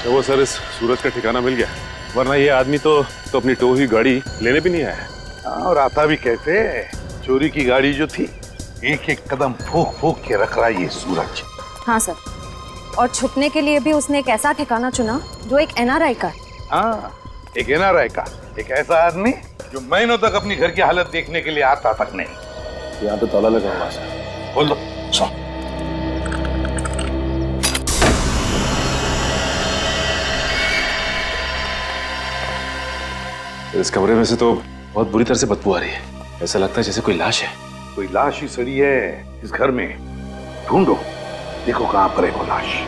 तो वो सर, इस सूरज का ठिकाना मिल गया, वरना ये आदमी तो अपनी टो हुई गाड़ी लेने भी नहीं आया। और आता भी कैसे? चोरी की गाड़ी जो थी, एक एक कदम फूक फूक के रख रहा है ये सूरज। हाँ सर, और छुपने के लिए भी उसने एक ऐसा ठिकाना चुना जो एक एनआरआई का। हाँ, एक एनआरआई का, एक ऐसा आदमी जो महीनों तक अपनी घर की हालत देखने के लिए आता तक नहीं। यहाँ पे ताला लगा हुआ है। बोल दो। सुन। इस कमरे में से तो बहुत बुरी तरह से बदबू आ रही है। ऐसा लगता है जैसे कोई लाश है। कोई लाश ही सड़ी है इस घर में। ढूंढो, देखो कहां पर है वो लाश।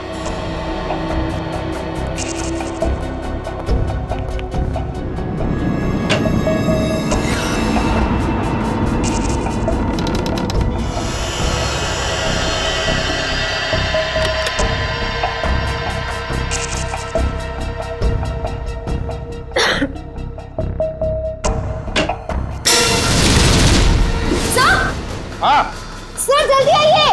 हाँ सर जल्दी आइए।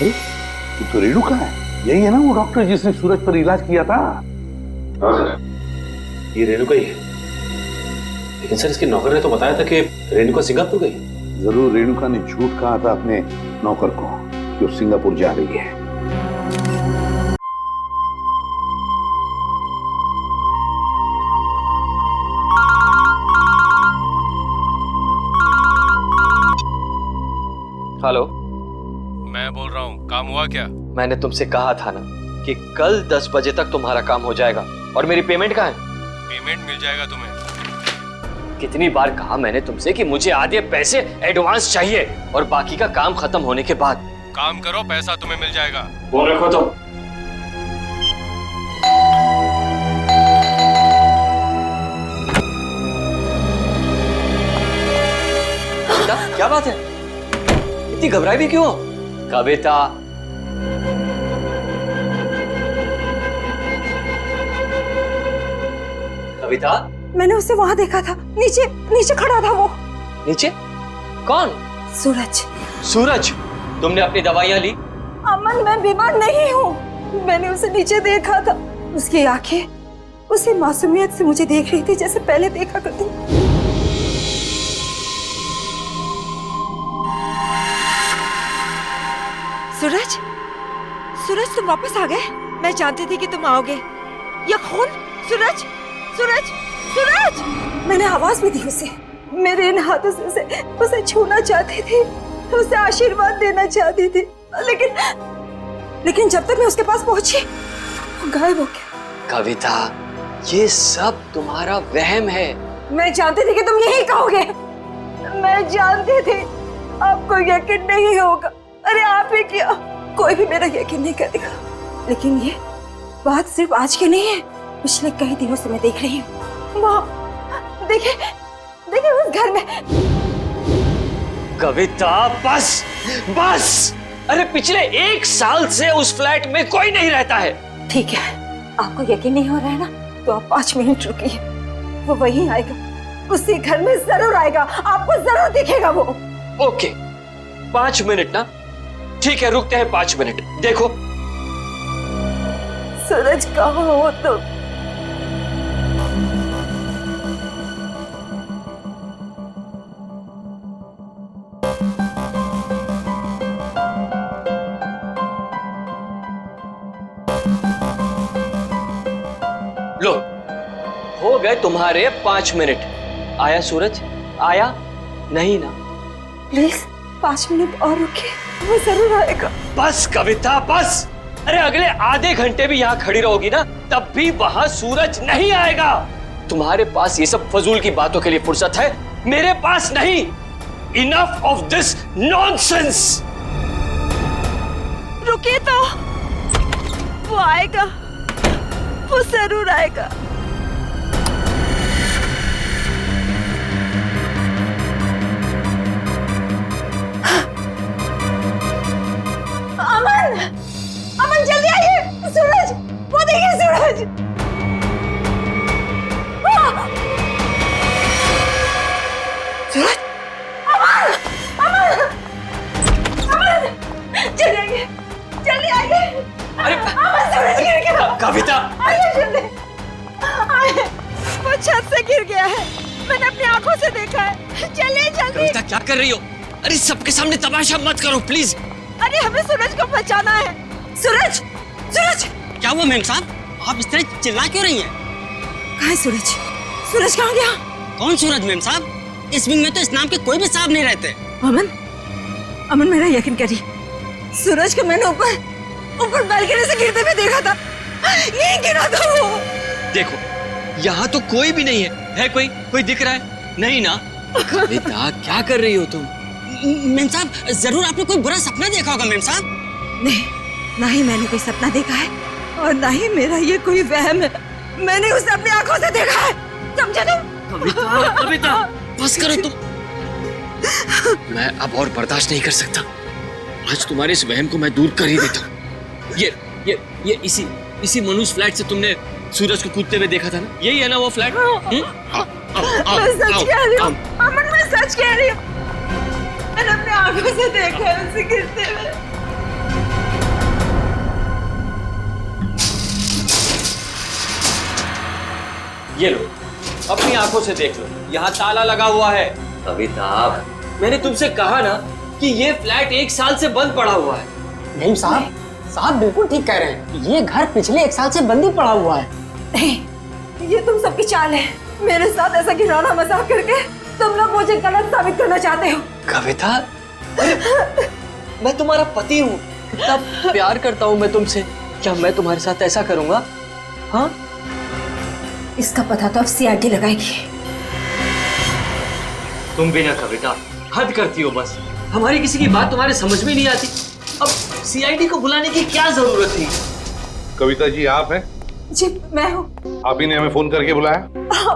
ये तो रेणु का है। यही है ना वो डॉक्टर जिसने सूरज पर इलाज किया था? हाँ सर, ये रेणुका ही है। लेकिन सर, इसके नौकर ने तो बताया था कि रेणुका सिंगापुर गई। जरूर रेणुका ने झूठ कहा था अपने नौकर को कि वो सिंगापुर जा रही है। हेलो, मैं बोल रहा हूँ, काम हुआ क्या? मैंने तुमसे कहा था ना कि कल 10 बजे तक तुम्हारा काम हो जाएगा। और मेरी पेमेंट कहाँ है? पेमेंट मिल जाएगा तुम्हें। कितनी बार कहा मैंने तुमसे कि मुझे आधे पैसे एडवांस चाहिए और बाकी का काम खत्म होने के बाद। काम करो, पैसा तुम्हें मिल जाएगा। वो रखो तो। कविता, क्या बात है? इतनी घबराई भी क्यों? कविता, कविता, मैंने उसे वहां देखा था, नीचे नीचे खड़ा था वो। नीचे? कौन? सूरज। सूरज, तुमने अपनी दवाइयां ली? अमन, मैं बीमार नहीं हूँ। मैंने उसे नीचे देखा था। उसकी आंखें उसी मासूमियत से मुझे देख रही थी जैसे पहले देखा करती। सूरज, सूरज तुम वापस आ गए? मैं जानती थी कि तुम आओगे। ये खून? सूरज, सूरज, सूरज! मैंने आवाज भी दी उसे। मेरे इन हाथों से उसे छूना चाहती थी, उसे आशीर्वाद देना चाहती थी, लेकिन जब तक मैं उसके पास पहुंची वो गायब हो गया। कविता, ये सब तुम्हारा वहम है। मैं जानती थी कि तुम यही कहोगे। मैं जानती थी आपको यकीन नहीं होगा। अरे आप ही क्या, कोई भी मेरा यकीन नहीं करेगा। लेकिन ये बात सिर्फ आज की नहीं है, पिछले कई दिनों से मैं देख रही हूँ। वहाँ देखिए, देखिए उस घर में। कविता, बस बस! अरे पिछले 1 साल से उस फ्लैट में कोई नहीं रहता है। ठीक है, आपको यकीन नहीं हो रहा है ना, तो आप 5 मिनट रुकिए। वो वहीं आएगा, उसी घर में जरूर आएगा, आपको जरूर दिखेगा वो। ओके, 5 मिनट ना? ठीक है, रुकते हैं 5 मिनट। देखो सूरज, कहाँ हो तुम? लो, हो गए तुम्हारे 5 मिनट। आया सूरज? आया नहीं ना? प्लीज 5 मिनट और रुकिए, वो जरूर आएगा। बस कविता, बस! अरे अगले आधे घंटे भी यहाँ खड़ी रहोगी ना, तब भी वहां सूरज नहीं आएगा। तुम्हारे पास ये सब फजूल की बातों के लिए फुर्सत है, मेरे पास नहीं। Enough of this nonsense. रुकिए तो, वो आएगा, वो जरूर आएगा। अमन, अमन जल्दी आइए। सूरज, वो देखिए सूरज। से गिर गया है। मैंने अपनी आंखों से देखा है। चलिए जल्दी। कविता क्या कर रही हो? अरे सबके सामने तमाशा मत करो प्लीज। अरे हमें सूरज को बचाना है। सूरज, सूरज। क्या हुआ मेम साहब? आप इस तरह चिल्ला क्यों रही हैं? कहाँ है सूरज? सूरज कहाँ गया? कौन सूरज मेम साहब? इस विंग में तो इस नाम के कोई भी साहब नहीं रहते। अमन, अमन मेरा यकीन करिए, सूरज को मैंने ऊपर बालकनी से गिरते हुए देखा था। यहीं गिरा था वो। देखो यहाँ तो कोई भी नहीं है कोई दिख रहा है? नहीं ना। कविता क्या कर रही हो तुम? मेम साहब जरूर आपने कोई बुरा सपना देखा होगा मेम साहब। नहीं, ना ही मैंने कोई सपना देखा है और ना ही मेरा ये कोई वहम है। मैंने उसे अपनी आंखों से देखा है, समझे तुम? कविता बस करो तुम। मैं अब और बर्दाश्त नहीं कर सकता। आज तुम्हारे इस वहम को मैं दूर कर ही देता हूँ। ये इसी मनुष्य फ्लैट से तुमने सूरज को कूदते हुए देखा था ना? यही है ना वो फ्लैट? मैं सच कह रही हूँ अमन, मैं सच कह रही हूँ। मैंने अपनी आंखों से देखा है उसे गिरते हुए। ये लो, अपनी आंखों से देख लो, यहाँ ताला लगा हुआ है। कविता, मैंने तुमसे कहा ना कि ये फ्लैट 1 साल से बंद पड़ा हुआ है। मेम साहब बिल्कुल ठीक कह रहे हैं। ये घर पिछले 1 साल से बंद ही पड़ा हुआ है। नहीं, ये तुम सबकी चाल है। मेरे साथ ऐसा घिनौना मजाक करके तुम लोग मुझे गलत साबित करना चाहते हो। कविता, मैं तुम्हारा पति हूँ, इतना प्यार करता हूँ मैं तुमसे। क्या मैं तुम्हारे साथ ऐसा करूँगा? हाँ? इसका पता तो अब सीआईडी लगाएगी। तुम भी ना कविता, हद करती हो बस। हमारी किसी की बात तुम्हारे समझ में नहीं आती। अब सीआईडी को बुलाने की क्या जरूरत थी? कविता जी आप हैं? जी मैं हूँ। आप ही ने हमें फोन करके बुलाया?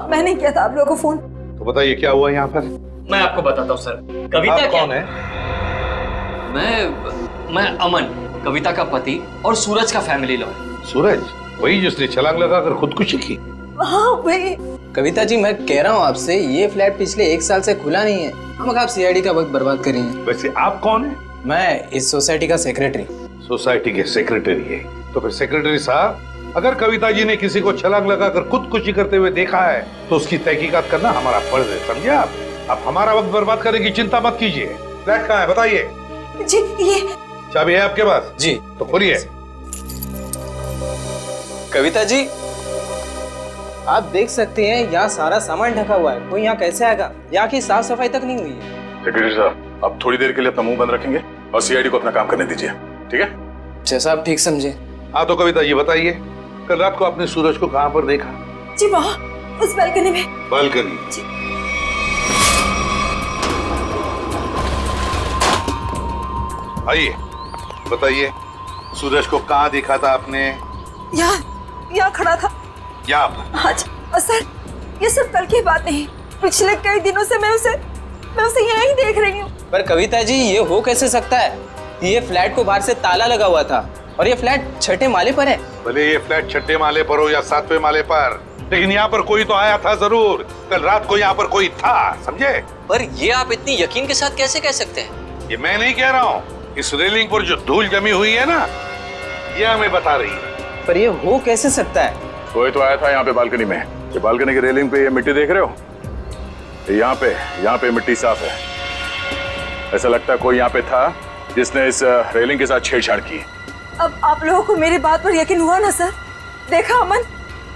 मैंने किया था आप लोगों को फोन। तो बताइए क्या हुआ यहाँ पर? मैं आपको बताता हूँ सर। कविता आप क्या? कौन है? मैं अमन, कविता का पति और सूरज का फैमिली लॉयर। सूरज, वही जिसने छलांग लगाकर खुदकुशी की? हाँ वही। कविता जी मैं कह रहा हूँ आपसे, ये फ्लैट पिछले 1 साल से खुला नहीं है। हम आप सीआईडी का वक्त बर्बाद कर रही हैं। वैसे आप कौन है? मैं इस सोसाइटी का सेक्रेटरी। सोसाइटी के सेक्रेटरी है? तो फिर सेक्रेटरी साहब, अगर कविता जी ने किसी को छलांग लगाकर खुदकुशी करते हुए देखा है तो उसकी तहकीकात करना हमारा फर्ज है, समझे आप? आप हमारा वक्त बर्बाद करने की चिंता मत कीजिए। फ्लैट कहाँ है बताइए? जी ये चाबी है आपके पास? जी। तो खोलिए। कविता जी आप देख सकते हैं यहाँ सारा सामान ढका हुआ है। कोई यहाँ कैसे आएगा? यहाँ की साफ सफाई तक नहीं हुई है। सेक्रेटरी साहब, आप थोड़ी देर के लिए अपना मुंह बंद रखेंगे और सीआईडी को अपना काम करने दीजिए, ठीक है? जैसा आप ठीक समझे। हाँ तो कविता ये बताइए, कल रात को आपने सूरज को कहाँ पर देखा? जी वहाँ उस बालकनी में। बालकनी? आइए बताइए, सूरज को कहाँ देखा था आपने? यहाँ खड़ा था। यहाँ पर? हाँ जी। और सर ये सब कल की बात नहीं, पिछले कई दिनों से मैं उसे यहाँ ही देख रही हूँ। पर कविता जी ये हो कैसे सकता है? ये फ्लैट को बाहर से ताला लगा हुआ था और ये फ्लैट 6ठे माले पर है। भले ये फ्लैट 6ठे माले पर हो या 7वें माले पर, लेकिन यहाँ पर कोई तो आया था जरूर। कल रात को यहाँ पर कोई था, समझे? पर ये आप इतनी यकीन के साथ कैसे कह सकते हैं? ये मैं नहीं कह रहा हूँ, इस रेलिंग पर जो धूल जमी हुई है ना, ये हमें बता रही है। पर ये हो कैसे सकता है? कोई तो आया था यहाँ पे बालकनी में। ये बालकनी की रेलिंग पे ये मिट्टी देख रहे हो? यहाँ पे मिट्टी साफ है। ऐसा लगता है कोई यहाँ पे था जिसने इस रेलिंग के साथ छेड़छाड़ की। अब आप लोगों को मेरी बात पर यकीन हुआ ना सर? देखा अमन,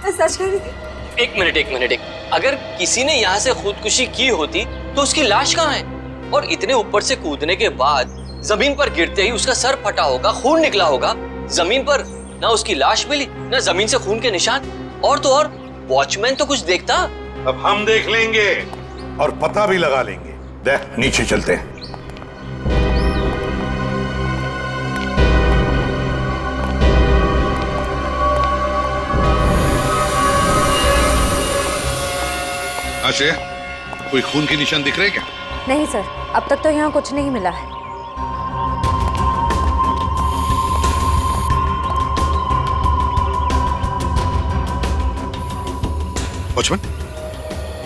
मैं सच कह रही थी। एक मिनट। अगर किसी ने यहाँ से खुदकुशी की होती तो उसकी लाश कहाँ है? और इतने ऊपर से कूदने के बाद जमीन पर गिरते ही उसका सर फटा होगा, खून निकला होगा। जमीन पर ना उसकी लाश मिली, ना जमीन से खून के निशान। और तो और वॉचमैन तो कुछ देखता। अब हम देख लेंगे और पता भी लगा लेंगे। देख नीचे चलते हैं। आशय, कोई खून के निशान दिख रहे क्या? नहीं सर, अब तक तो यहाँ कुछ नहीं मिला है। वॉचमैन,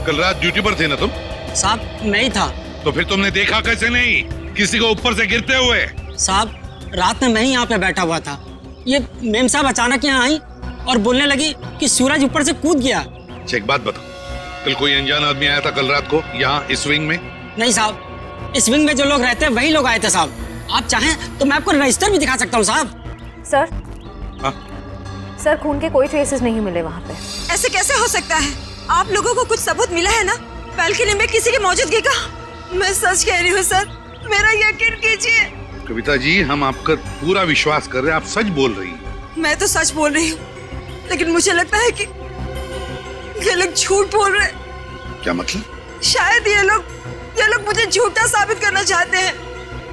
कल रात ड्यूटी पर थे ना तुम? साहब मैं ही था। तो फिर तुमने देखा कैसे नहीं किसी को ऊपर से गिरते हुए? साहब रात में मैं ही यहाँ पे बैठा हुआ था। ये मेम साहब अचानक यहाँ आई और बोलने लगी कि सूरज ऊपर से कूद गया। अच्छा एक बात बताओ, कल कोई अनजान आदमी आया था कल रात को यहाँ इस विंग में? नहीं साहब, इस विंग में जो लोग रहते हैं वही लोग आए थे साहब। आप चाहें तो मैं आपको रजिस्टर भी दिखा सकता हूँ साहब। सर, हाँ? सर खून के कोई ट्रेसेस नहीं मिले वहाँ पे। ऐसे कैसे हो सकता है? आप लोगों को कुछ सबूत मिला है ना बैल्कनी में किसी की मौजूदगी का? मैं सच कह रही हूँ सर, मेरा यकीन कीजिए। कविता जी, हम आपका पूरा विश्वास कर रहे हैं, आप सच बोल रही हैं। मैं तो सच बोल रही हूँ, लेकिन मुझे लगता है कि ये लोग झूठ बोल रहे हैं। क्या मतलब? शायद ये लोग मुझे झूठा साबित करना चाहते हैं।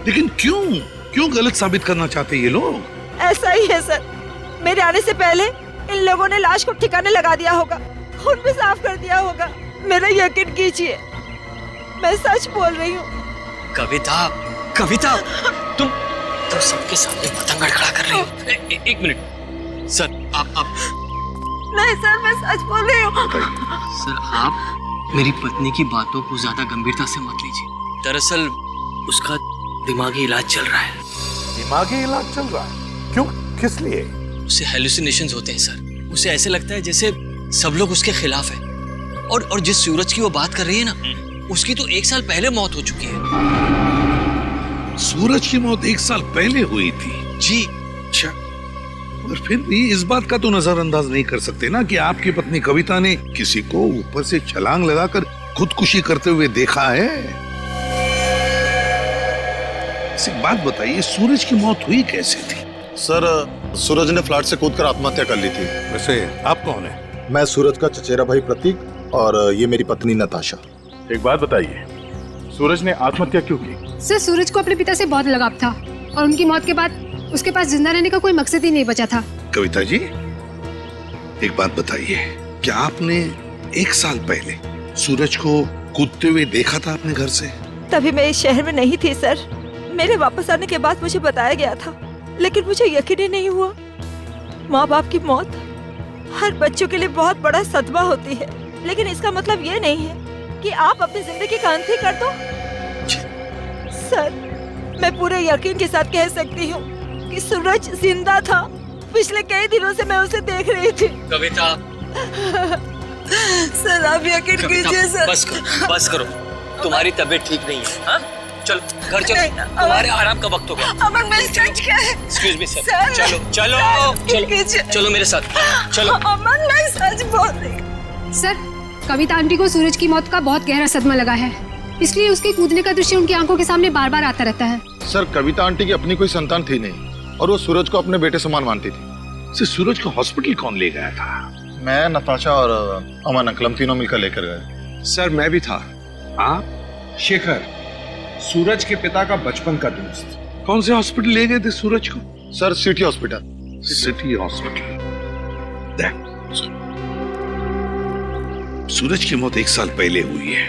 लेकिन क्यों गलत साबित करना चाहते हैं ये लोग? ऐसा ही है सर, मेरे आने से पहले इन लोगों ने लाश को ठिकाने लगा दिया होगा, खून भी साफ कर दिया होगा। मेरा यकीन कीजिए, मैं सच बोल रही हूँ। कविता, तुम सबके सामने पतंग खड़ा कर रही हो। एक मिनट सर, आप नहीं सर, मैं सच बोल रही हूँ। सर, आप मेरी पत्नी की बातों को ज्यादा गंभीरता से मत लीजिए। दरअसल उसका दिमागी इलाज चल रहा है। दिमागी इलाज चल रहा है? क्यों, किस लिए? उसे हेलुसिनेशंस होते हैं सर। उसे ऐसे लगता है जैसे सब लोग उसके खिलाफ हैं। और जिस सूरज की वो बात कर रही है ना, उसकी तो 1 साल पहले मौत हो चुकी है। सूरज की मौत 1 साल पहले हुई थी? जी। अच्छा, और फिर भी इस बात का तो नजरअंदाज नहीं कर सकते ना कि आपकी पत्नी कविता ने किसी को ऊपर से छलांग लगाकर खुदकुशी करते हुए देखा है। एक बात बताइए, सूरज की मौत हुई कैसे थी? सर, सूरज ने फ्लैट से कूदकर आत्महत्या कर ली थी। वैसे आप कौन है? मैं सूरज का चचेरा भाई प्रतीक और ये मेरी पत्नी नताशा। एक बात बताइए, सूरज ने आत्महत्या क्यों की? सर, सूरज को अपने पिता से बहुत लगाव था और उनकी मौत के बाद उसके पास जिंदा रहने का कोई मकसद ही नहीं बचा था। कविता जी, एक बात बताइए, क्या आपने 1 साल पहले सूरज को कूदते हुए देखा था अपने घर से? तभी मैं इस शहर में नहीं थी सर। मेरे वापस आने के बाद मुझे बताया गया था, लेकिन मुझे यकीन ही नहीं हुआ। माँ बाप की मौत हर बच्चों के लिए बहुत बड़ा सदमा होती है, लेकिन इसका मतलब ये नहीं है कि आप अपनी जिंदगी का अंत ही कर दो। सर, मैं पूरे यकीन के साथ कह सकती हूँ कि सूरज जिंदा था। पिछले कई दिनों से मैं उसे देख रही थी। कविता सर, आप यकीन कीजिए सर। बस करो, तुम्हारी तबीयत ठीक नहीं है। हाँ? चलो घर चलो, तुम्हारे आराम का वक्त हो गया। अमन, मैं सच क्या है? एक्सक्यूज मी सर, सर, चलो मेरे साथ चलो। अमन, मैं सच बोल रही हूँ। सर, कविता आंटी को सूरज की मौत का बहुत गहरा सदमा लगा है, इसलिए उसके कूदने का दृश्य उनकी आंखों के सामने बार बार आता रहता है। सर, कविता आंटी की अपनी कोई संतान थी नहीं और वो सूरज को अपने बेटे समान मानती थी। सूरज को हॉस्पिटल कौन ले गया था? मैं, नताशा और अमन अंकल, हम तीनों मिलकर लेकर गए। सर, मैं भी था। आप? शेखर, सूरज के पिता का बचपन का दोस्त। कौन से हॉस्पिटल ले गए थे सूरज को? Sir, city hospital. City hospital. Suraj की मौत 1 साल पहले हुई है,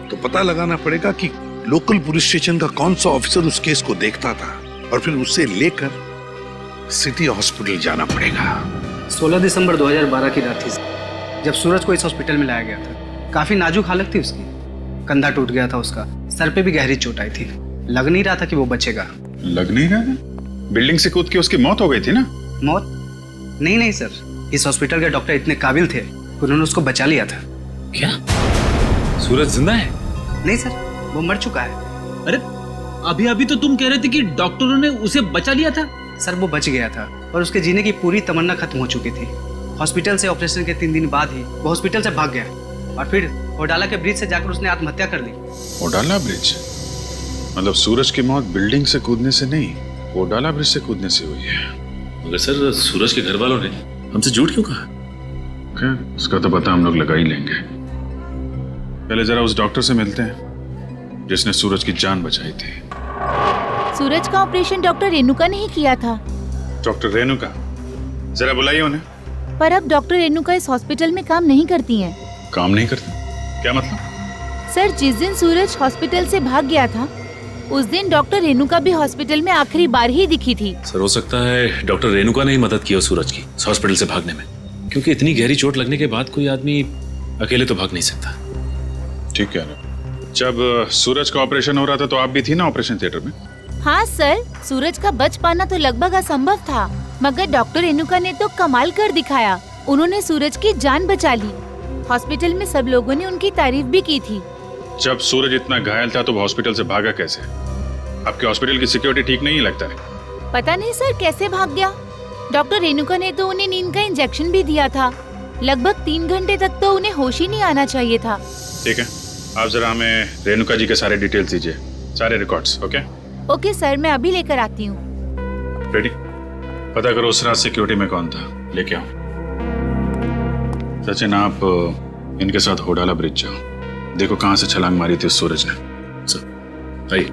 तो पता लगाना पड़ेगा कि लोकल पुलिस स्टेशन का कौन सा ऑफिसर उस केस को देखता था, और फिर उसे लेकर सिटी हॉस्पिटल जाना पड़ेगा। 16 दिसंबर 2012 की रात थी जब सूरज को इस हॉस्पिटल में लाया गया था। काफी नाजुक हालत थी उसकी, कंधा टूट गया था उसका, सर पे भी गहरी चोट आई थी। लग नहीं रहा था कि वो बचेगा। लग नहीं रहा था? बिल्डिंग से कूद के उसकी मौत हो गई थी ना? मौत? नहीं सर, इस हॉस्पिटल के डॉक्टर इतने काबिल थे, उन्होंने उसको बचा लिया था। क्या सूरज जिंदा है? नहीं सर, वो मर चुका है। अरे अभी तो तुम कह रहे थे कि डॉक्टरों ने उसे बचा लिया था। सर, वो बच गया था और उसके जीने की पूरी तमन्ना खत्म हो चुकी थी। हॉस्पिटल से ऑपरेशन के 3 दिन बाद ही वो हॉस्पिटल से भाग गया और फिर ओडाला के ब्रिज से जाकर उसने आत्महत्या कर ली। ओडाला ब्रिज? मतलब सूरज की मौत बिल्डिंग से कूदने से नहीं, ओडाला ब्रिज से कूदने से हुई है। मगर सर, सूरज के घर वालों ने हमसे झूठ क्यों कहा? क्या, उसका तो पता हम लोग लगा ही लेंगे। पहले जरा उस डॉक्टर से मिलते हैं जिसने सूरज की जान बचाई थी। सूरज का ऑपरेशन डॉक्टर रेणुका ने ही किया था। डॉक्टर रेणुका? जरा बुलाइए उन्हें। पर अब डॉक्टर रेणुका इस हॉस्पिटल में काम नहीं करती हैं। काम नहीं करती? क्या मतलब? सर, जिस दिन सूरज हॉस्पिटल से भाग गया था उस दिन डॉक्टर रेणुका भी हॉस्पिटल में आखिरी बार ही दिखी थी। सर, हो सकता है डॉक्टर रेणुका ने ही मदद की हो सूरज की हॉस्पिटल से भागने में, क्योंकि इतनी गहरी चोट लगने के बाद कोई आदमी अकेले तो भाग नहीं सकता। ठीक है। जब सूरज का ऑपरेशन हो रहा था तो आप भी थी ना ऑपरेशन थिएटर में? हाँ सर, सूरज का बच पाना तो लगभग असंभव था, मगर डॉक्टर रेणुका ने तो कमाल कर दिखाया। उन्होंने सूरज की जान बचा ली। हॉस्पिटल में सब लोगों ने उनकी तारीफ भी की थी। जब सूरज इतना घायल था तो वो हॉस्पिटल से भागा कैसे? आपके हॉस्पिटल की सिक्योरिटी ठीक नहीं लगता है? पता नहीं सर कैसे भाग गया। डॉक्टर रेणुका ने तो उन्हें नींद का इंजेक्शन भी दिया था। लगभग 3 घंटे तक तो उन्हें होश ही नहीं आना चाहिए था। ठीक है, आप जरा हमें रेणुका जी के सारे डिटेल्स दीजिए, सारे रिकॉर्ड्स। ओके ओके सर, मैं अभी लेकर आती हूँ। रेडी? पता करो उस रात सिक्योरिटी में कौन था, लेके आओ। सचिन, आप इनके साथ होडाला ब्रिज जाओ, देखो कहां से छलांग मारी थी उस सूरज ने। आइए।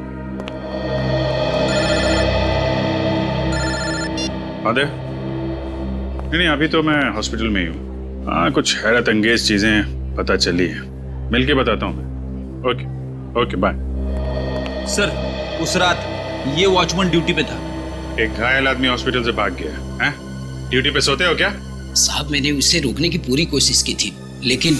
आदे? नहीं, अभी तो मैं हॉस्पिटल में ही हूँ। हाँ, कुछ हैरत अंगेज चीजें पता चली है, मिलके बताता हूँ मैं। Okay okay, bye. सर, उस रात ये वॉचमैन ड्यूटी पे था। एक घायल आदमी हॉस्पिटल से भाग गया है? ड्यूटी पे सोते हो क्या? साहब, मैंने उसे रोकने की पूरी कोशिश की थी, लेकिन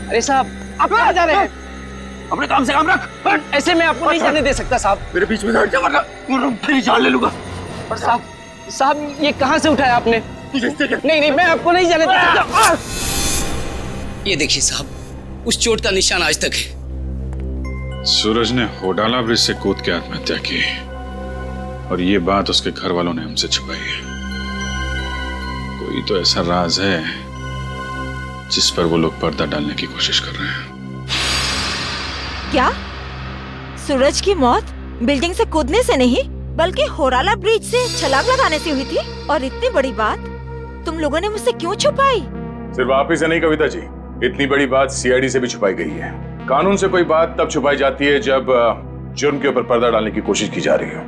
अरे साहब, आप कहाँ जा रहे हैं? अपने काम से काम रख। ऐसे मैं आपको नहीं जाने दे सकता साहब। मेरे बीच में हट जा वरना फिर जान ले लूंगा। पर साहब ये कहाँ से उठाया आपने? नहीं, मैं आपको नहीं जाने दे सकता। ये देखिए साहब, उस चोट का निशान आज तक है। सूरज ने होडाला ब्रिज से कूद के आत्महत्या की और ये बात उसके घर वालों ने हमसे छुपाई है। कोई तो ऐसा राज है जिस पर वो लोग पर्दा डालने की कोशिश कर रहे हैं। क्या सूरज की मौत बिल्डिंग से कूदने से नहीं बल्कि होडाला ब्रिज से छलांग लगाने से हुई थी? और इतनी बड़ी बात तुम लोगों ने मुझसे क्यों छुपाई? सिर्फ आप ही से नहीं कविता जी, इतनी बड़ी बात सीआईडी से भी छुपाई गई है। कानून से कोई बात तब छुपाई जाती है जब जुर्म के ऊपर पर्दा डालने की कोशिश की जा रही हो।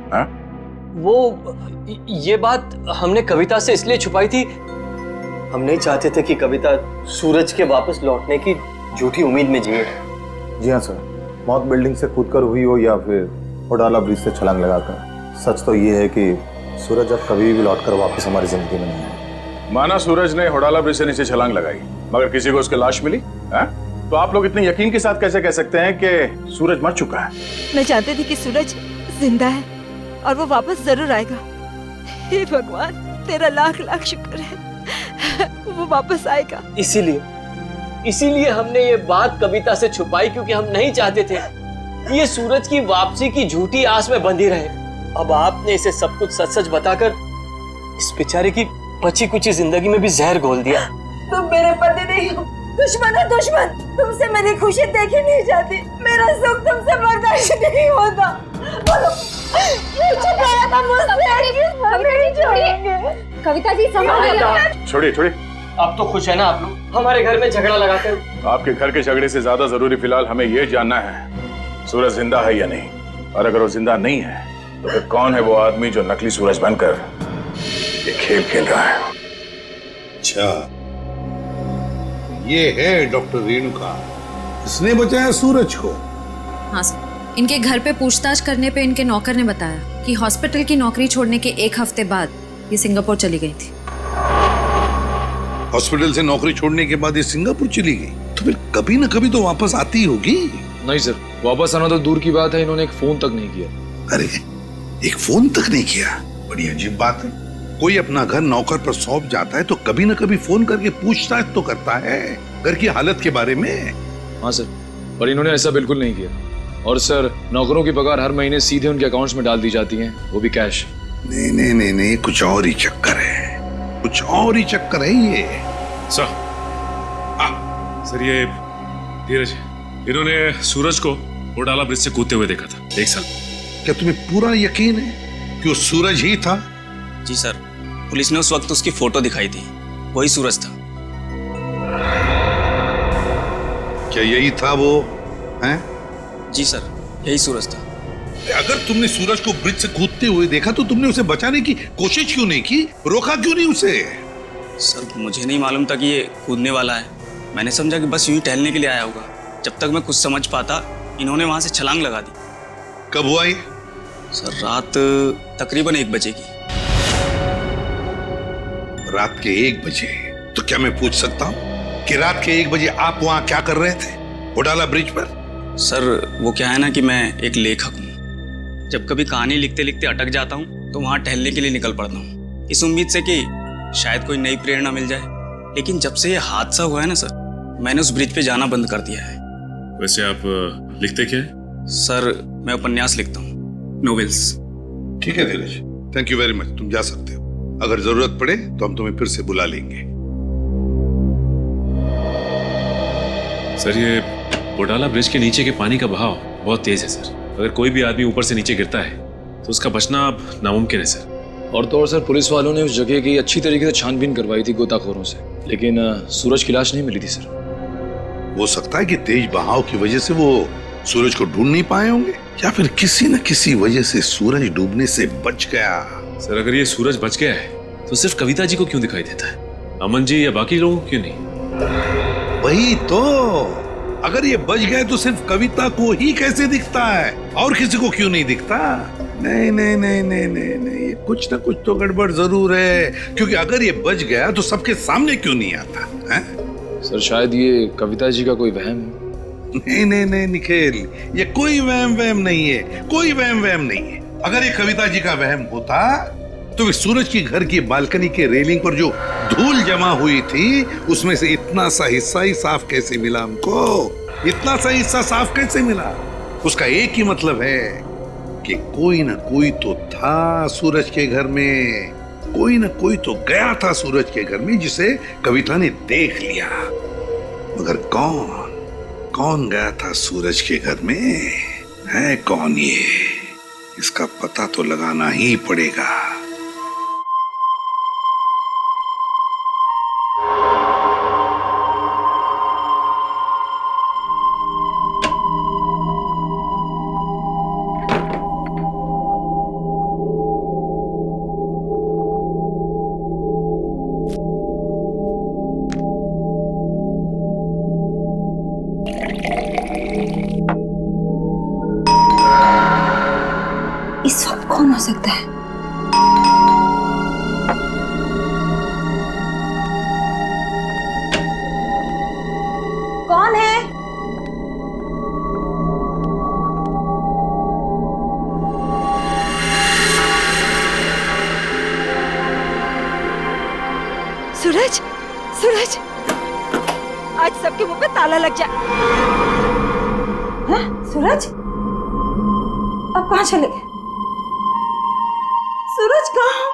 ये बात हमने कविता से इसलिए छुपाई थी, हम नहीं चाहते थे कि कविता सूरज के वापस लौटने की झूठी उम्मीद में जिए। जी हाँ सर, मौत बिल्डिंग से कूदकर हुई हो या फिर होडाला ब्रिज से छलांग लगाकर, सच तो ये है कि सूरज अब कभी भी लौटकर वापस हमारी जिंदगी में नहीं है। माना सूरज ने होडाला ब्रिज से नीचे छलांग लगाई, मगर किसी को उसकी लाश मिली है? तो आप लोग इतने यकीन के साथ कैसे कह सकते हैं कि सूरज मर चुका है? मैं जानती थी कि सूरज जिंदा है और वो वापस जरूर आएगा। हे भगवान, तेरा लाख लाख शुक्र है, वो वापस आएगा। इसीलिए हमने ये बात कविता से छुपाई, क्योंकि हम नहीं चाहते थे कि ये सूरज की वापसी की झूठी आस में बंधी रहे। अब आपने इसे सब कुछ सच सच बताकर इस बेचारे की बची कुची जिंदगी में भी जहर घोल दिया। तुम मेरे पति नहीं हो, दुश्मन है दुश्मन। तुमसे मेरी खुशी देखी नहीं जाती, मेरा सुख तुमसे बर्दाश्त नहीं होता। बोलो, ये छुपाया था मुझसे कि हम नहीं छोड़ेंगे। कविता जी संभालिए। छोड़िए। अब तो खुश है ना आप लोग हमारे घर में झगड़ा लगाकर? आपके घर के झगड़े से ज्यादा जरूरी फिलहाल हमें यह जानना है सूरज जिंदा है या नहीं, और अगर वो जिंदा नहीं है तो फिर कौन है वो आदमी जो नकली सूरज बनकर ये खेल खेल रहा है? अच्छा, ये है डॉक्टर रेणुका, इसने बचाया सूरज को। हाँ सर, इनके घर पे पूछताछ करने पे इनके नौकर ने बताया कि हॉस्पिटल की नौकरी छोड़ने के 1 हफ्ते बाद ये सिंगापुर चली गई थी। हॉस्पिटल से नौकरी छोड़ने के बाद ये सिंगापुर चली गई, तो फिर कभी न कभी तो वापस आती होगी। नहीं सर, वापस आना तो दूर की बात है, इन्होंने एक फोन तक नहीं किया। अरे, एक फोन तक नहीं किया? बड़ी अजीब बात है। कोई अपना घर नौकर पर सौंप जाता है तो कभी न कभी फोन करके पूछताछ तो करता है घर की हालत के बारे में। हाँ सर, पर इन्होंने ऐसा बिल्कुल नहीं किया। और सर, नौकरों की पगार हर महीने सीधे उनके अकाउंट्स में डाल दी जाती है, वो भी कैश। नहीं, कुछ और ही चक्कर है, कुछ और ही चक्कर है ये। सर, ये धीरज, इन्होंने सूरज को होडाला ब्रिज से कूदते हुए देखा था 1 साल। क्या तुम्हें पूरा यकीन है कि वो सूरज ही था? जी सर, पुलिस ने उस वक्त उसकी फोटो दिखाई थी, वही सूरज था। क्या यही था वो? हैं? जी सर, यही सूरज था। अगर तुमने सूरज को ब्रिज से कूदते हुए देखा तो तुमने उसे बचाने की कोशिश क्यों नहीं की? रोका क्यों नहीं उसे? सर, मुझे नहीं मालूम था कि ये कूदने वाला है। मैंने समझा कि बस यूं ही टहलने के लिए आया होगा। जब तक मैं कुछ समझ पाता, इन्होंने वहां से छलांग लगा दी। कब हुआ ये? सर, रात तकरीबन 1 बजे की। रात के 1 बजे? तो क्या मैं पूछ सकता हूँ कि रात के 1 बजे आप वहां क्या कर रहे थे होडाला ब्रिज पर? सर, वो क्या है ना कि मैं एक लेखक हूँ जब कभी कहानी लिखते लिखते अटक जाता हूँ तो वहाँ टहलने के लिए निकल पड़ता हूँ, इस उम्मीद से कि शायद कोई नई प्रेरणा मिल जाए। लेकिन जब से ये हादसा हुआ है ना सर, मैंने उस ब्रिज पे जाना बंद कर दिया है। वैसे आप लिखते क्या है? सर मैं उपन्यास लिखता हूँ, नोवेल्स। ठीक है धीरज, थैंक यू वेरी मच, तुम जा सकते हो। अगर जरूरत पड़े तो हम तुम्हें फिर से बुला लेंगे। सर ये घोटाला ब्रिज के नीचे के पानी का बहाव बहुत तेज है सर। अगर कोई भी आदमी ऊपर से नीचे गिरता है तो उसका बचना अब नामुमकिन है सर। और तो और सर, पुलिस वालों ने उस जगह की अच्छी तरीके से छानबीन करवाई थी गोताखोरों से, लेकिन सूरज की लाश नहीं मिली थी सर। हो सकता है कि तेज बहाव की वजह से वो सूरज को ढूंढ नहीं पाए होंगे, या फिर किसी न किसी वजह से सूरज डूबने से बच गया। सर अगर ये सूरज बच गया है तो सिर्फ कविता जी को क्यों दिखाई देता है, अमन जी या बाकी लोगों को क्यों नहीं? वही तो, अगर ये बच गए तो सिर्फ कविता को ही कैसे दिखता है, और किसी को क्यों नहीं दिखता? नहीं नहीं नहीं नहीं नहीं नहीं, कुछ ना कुछ तो गड़बड़ जरूर है, क्योंकि अगर ये बच गया तो सबके सामने क्यों नहीं आता है? सर शायद ये कविता जी का कोई वहम है। नहीं नहीं नहीं निखिल, ये कोई वहम नहीं है, कोई वहम नहीं है। अगर ये कविता जी का वहम होता तो वे सूरज की घर की बालकनी के रेलिंग पर जो धूल जमा हुई थी उसमें से इतना सा हिस्सा ही साफ कैसे मिला हमको? इतना सा हिस्सा साफ कैसे मिला? उसका एक ही मतलब है कि कोई ना कोई तो था सूरज के घर में, कोई ना कोई तो गया था सूरज के घर में जिसे कविता ने देख लिया। मगर कौन गया था सूरज के घर में? है कौन ये? इसका पता तो लगाना ही पड़ेगा। इस वक्त कौन हो सकता है? कौन है? सूरज, सूरज, आज सबके मुंह पे ताला लग जाए। हाँ? सूरज अब कहाँ चले गए? सूरज कहाँ?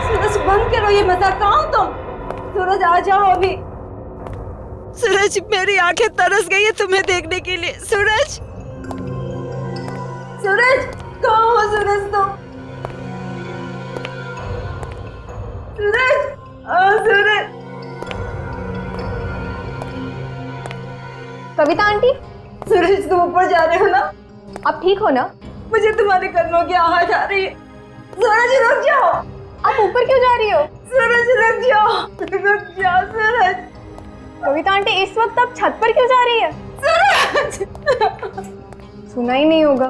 सूरज बंद करो ये मजाक, कहाँ हो तुम? सूरज आ जाओ अभी। सूरज मेरी आंखें तरस गई है तुम्हें देखने के लिए। सूरज, सूरज कहाँ हो सूरज तुम? सूरज, सूरज। कविता आंटी, सूरज तुम ऊपर जा रहे हो ना? आप ठीक हो ना? मुझे तुम्हारे कदमों की आवाज आ रही है। सूरज रुक जाओ। आप ऊपर क्यों जा रही हो? सूरज रुक जाओ, रुक जाओ सूरज। कविता आंटी इस वक्त आप छत पर क्यों जा रही है? सूरज सुना ही नहीं होगा।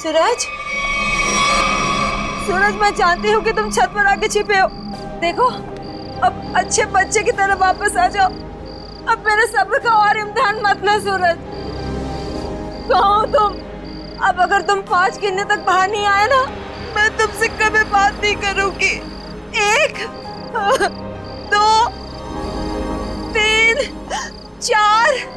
सूरज, सूरज मैं जानती हूँ कि तुम छत पर आके छिपे हो। देखो अब अच्छे बच्चे की तरह वापस आ जाओ। अब मेरे सब्र का और इम्तिहान मत लो सूरज। कहाँ हो तुम? अब अगर तुम 5 गिनने तक बाहर नहीं आए ना, मैं तुमसे कभी बात नहीं करूंगी। 1 2 3 4।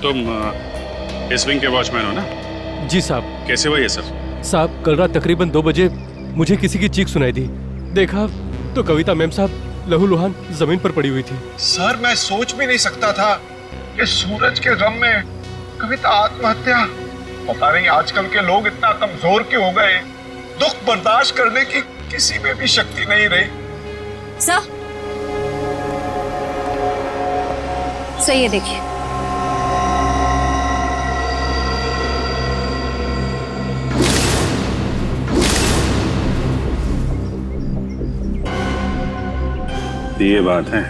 तुम इस विंग के वॉचमैन हो ना? जी साहब। कैसे हुआ ये सब? साहब कल रात तकरीबन 2 बजे मुझे किसी की चीख सुनाई दी। देखा तो कविता मैम साहब लहूलुहान जमीन पर पड़ी हुई थी। सर मैं सोच भी नहीं सकता था कि सूरज के गम में कविता आत्महत्या। पता नहीं आजकल के लोग इतना कमजोर क्यों हो गए। दुख बर्दाश्त करने की किसी में भी शक्ति नहीं रही। सही है, देखिए ये बात है।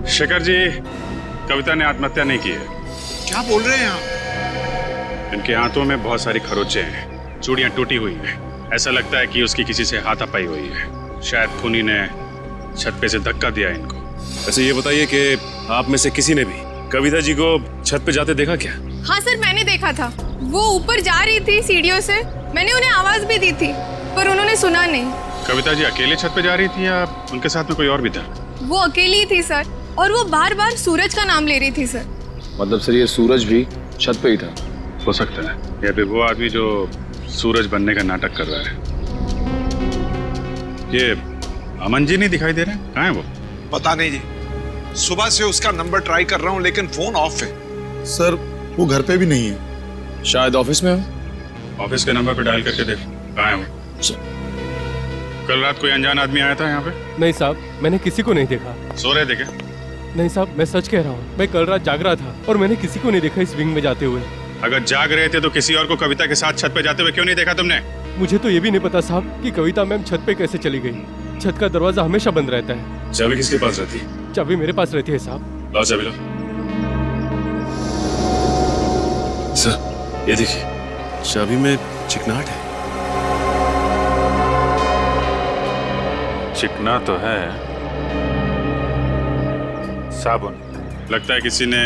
शेखर जी, कविता ने आत्महत्या नहीं की है। क्या बोल रहे हैं आप? इनके हाथों में बहुत सारी खरोंचे हैं, चूड़ियां टूटी हुई हैं। ऐसा लगता है कि उसकी किसी से हाथापाई हुई है। शायद खूनी ने छत पे से धक्का दिया इनको। वैसे ये बताइए कि आप में से किसी ने भी कविता जी को छत पे जाते देखा क्या? हाँ सर, मैंने देखा था। वो ऊपर जा रही थी सीढ़ियों से, मैंने उन्हें आवाज भी दी थी पर उन्होंने सुना नहीं। कविता जी अकेले छत पे जा रही थी या उनके साथ में कोई और भी था? वो अकेली थी सर, और वो बार बार सूरज का नाम ले रही थी सर। मतलब सर ये सूरज भी छत पे ही था? हो सकता है, या फिर वो आदमी जो सूरज बनने का नाटक कर रहा है। ये अमन जी नहीं दिखाई दे रहे? कहाँ है वो? पता नहीं जी, सुबह से उसका नंबर ट्राई कर रहा हूँ लेकिन फोन ऑफ है। सर वो घर पे भी नहीं है। शायद ऑफिस में हो। ऑफिस के नंबर पे डायल करके देखो कहाँ है वो। कल रात कोई अनजान आदमी आया था यहाँ पे? नहीं साहब, मैंने किसी को नहीं देखा। सो रहे थे क्या? नहीं साहब, मैं सच कह रहा हूँ, मैं कल रात जाग रहा था और मैंने किसी को नहीं देखा इस विंग में जाते हुए। अगर जाग रहे थे तो किसी और को कविता के साथ छत पे जाते हुए क्यों नहीं देखा तुमने? मुझे तो ये भी नहीं पता साहब कि कविता मैम छत पे कैसे चली गई। छत का दरवाजा हमेशा बंद रहता है। चाबी किसके पास रहती है? चाबी मेरे पास रहती है साहब। लाओ चाबी लाओ। सर ये देखिए, चाबी में चिकनाहट है। चिकना तो है। साबुन, लगता है किसी ने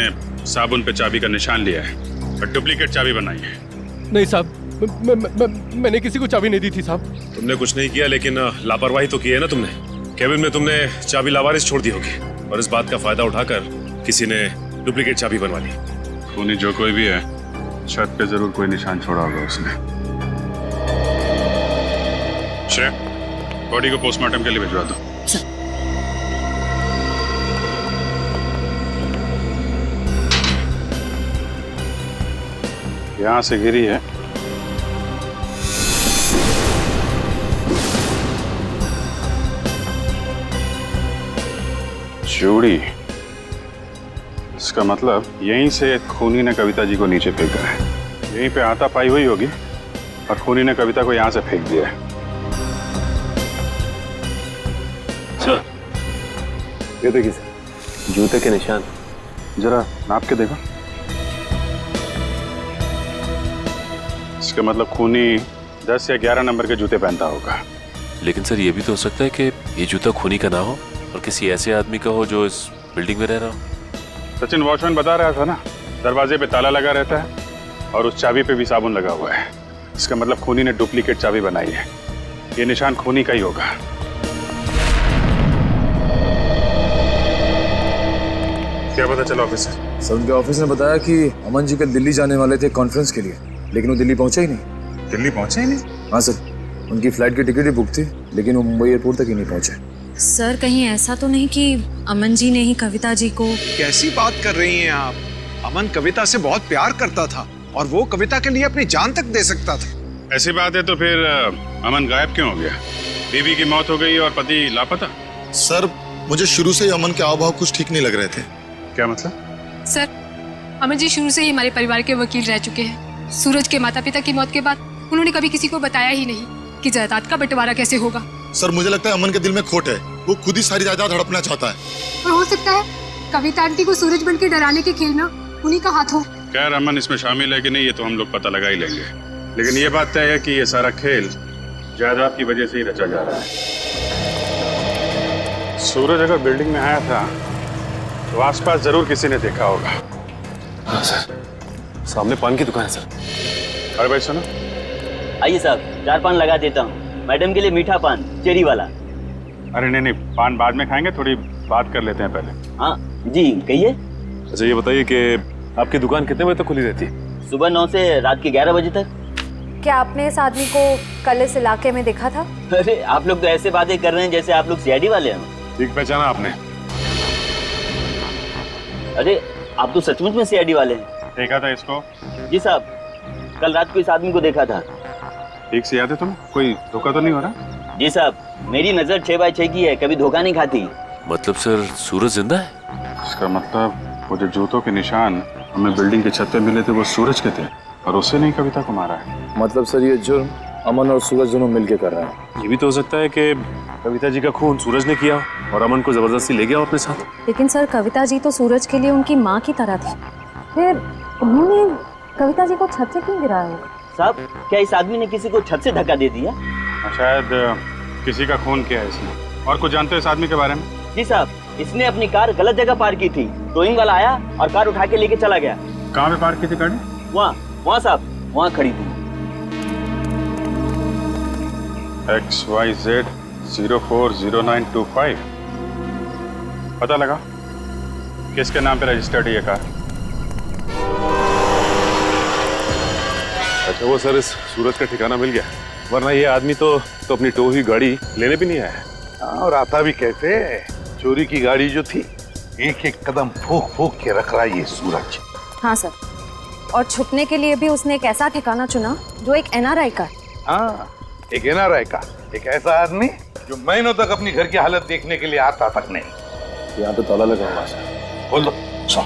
साबुन पे चाबी का निशान लिया है और डुप्लीकेट चाबी बनाई है। नहीं साहब, मैंने किसी को चाबी नहीं दी थी साहब। तुमने कुछ नहीं किया, लेकिन लापरवाही तो की है ना तुमने। केबिन में तुमने चाबी लावारिस छोड़ दी होगी और इस बात का फायदा उठाकर किसी ने डुप्लीकेट चाबी बनवा ली। खूनी जो कोई भी है, छत पे जरूर कोई निशान छोड़ा होगा उसने। श्रेय, बॉडी को पोस्टमार्टम के लिए भिजवा दो। यहां से गिरी है। चूड़ी, इसका मतलब यहीं से खूनी ने कविता जी को नीचे फेंका है। यहीं पे हाथापाई हुई होगी और खूनी ने कविता को यहां से फेंक दिया है। सर ये देखिए सर, जूते के निशान। जरा नाप के देखो। इसका मतलब खूनी 10 या 11 नंबर के जूते पहनता होगा। लेकिन सर ये भी तो हो सकता है कि ये जूता खूनी का ना हो और किसी ऐसे आदमी का हो जो इस बिल्डिंग में रह रहा हो। सचिन वॉचमैन बता रहा था ना, दरवाजे पे ताला लगा रहता है और उस चाबी पे भी साबुन लगा हुआ है। इसका मतलब खूनी ने डुप्लीकेट चाबी बनाई है। ये निशान खूनी का ही होगा। क्या पता चला ऑफिसर? सर उनके ऑफिस ने बताया कि अमन जी कल दिल्ली जाने वाले थे कॉन्फ्रेंस के लिए, लेकिन वो दिल्ली पहुंचे ही नहीं। दिल्ली पहुंचे ही नहीं? हाँ सर, उनकी फ्लाइट की टिकट ही बुक थी, लेकिन वो मुंबई एयरपोर्ट तक ही नहीं पहुंचे। सर कहीं ऐसा तो नहीं कि अमन जी ने ही कविता जी को? कैसी बात कर रही हैं आप? अमन कविता से बहुत प्यार करता था और वो कविता के लिए अपनी जान तक दे सकता था। ऐसी बात है तो फिर अमन गायब क्यों हो गया? बीवी की मौत हो गई और पति लापता? सर मुझे शुरू से ही अमन के हाव-भाव कुछ ठीक नहीं लग रहे थे। क्या मतलब? सर अमन जी शुरू से ही हमारे परिवार के वकील रह चुके हैं। सूरज के माता पिता की मौत के बाद उन्होंने कभी किसी को बताया ही नहीं कि जायदाद का बंटवारा कैसे होगा। सर मुझे लगता है अमन के दिल में खोट है, वो खुद ही सारी जायदाद हड़पना चाहता है। और हो सकता है कविता आंटी को सूरज बन के डराने के खेल में उन्हीं का हाथ हो। खैर अमन इसमें शामिल है कि नहीं ये तो हम लोग पता लगा ही लेंगे, लेकिन ये बात तय है कि ये सारा खेल जायदाद की वजह से ही रचा जा रहा है। सूरज अगर बिल्डिंग में आया था तो आसपास जरूर किसी ने देखा होगा। हाँ सर, सामने पान की दुकान है सर। अरे भाई सुनो। आइए साहब, 4 पान लगा देता हूँ। मैडम के लिए मीठा पान, चेरी वाला। अरे नहीं, पान बाद में खाएंगे, थोड़ी बात कर लेते हैं पहले। हाँ जी, कहिए। अच्छा ये बताइए कि आपकी दुकान कितने बजे तक खुली रहती है? सुबह 9 से रात के 11 बजे तक। क्या आपने इस आदमी को कल इस इलाके में देखा था? अरे आप लोग तो ऐसे बातें कर रहे हैं जैसे आप लोग सीआईडी वाले हैं। ठीक पहचाना आपने? अरे आप तो सचमुच में सीआईडी वाले हैं। देखा था इसको? जी साहब, कल रात को इस आदमी को देखा था। ठीक से याद है तुम्हें? कोई धोखा तो नहीं हो रहा? जी साहब, मेरी नजर 6x6 की है, कभी धोखा नहीं खाती। मतलब सर सूरज जिंदा है? इसका मतलब वो जो जूतों के निशान हमें बिल्डिंग की छत पे मिले थे वो सूरज के थे और उससे नहीं कविता को मारा है। मतलब सर ये जुर्म अमन और सूरज दोनों मिलके कर रहे हैं। ये भी तो हो सकता है कि कविता जी का खून सूरज ने किया और अमन को जबरदस्ती ले गया अपने साथ। लेकिन सर, कविता जी तो सूरज के लिए उनकी माँ की तरह थी, फिर उन्होंने कविता जी को छत से क्यों गिराया होगा? साहब, क्या इस आदमी ने किसी को छत से धक्का दे दिया? शायद किसी का खून किया है इसने। और कुछ जानते हो इस आदमी के बारे में? जी साहब, इसने अपनी कार गलत जगह पार्क की थी। टोइंग वाला आया और कार उठा के लेके चला गया। कहाँ पे पार्क की थी गाड़ी? वहाँ साहब, वहाँ खड़ी थी। XYZ 040925। पता लगा किसके नाम पे रजिस्टर्ड है ये कार? अच्छा, वो सर इस सूरज का ठिकाना मिल गया, वरना ये आदमी तो अपनी टो हुई गाड़ी लेने भी नहीं आया। और आता भी कैसे? चोरी की गाड़ी जो थी, एक एक कदम फूक फूक के रख रहा ये सूरज। हाँ सर, और छुपने के लिए भी उसने एक ऐसा ठिकाना चुना जो एक NRI का। हाँ, एक NRI का, एक ऐसा आदमी जो महीनों तक अपनी घर की हालत देखने के लिए आता तक नहीं। यहाँ पे ताला लगा हुआ है। खोल दो। सो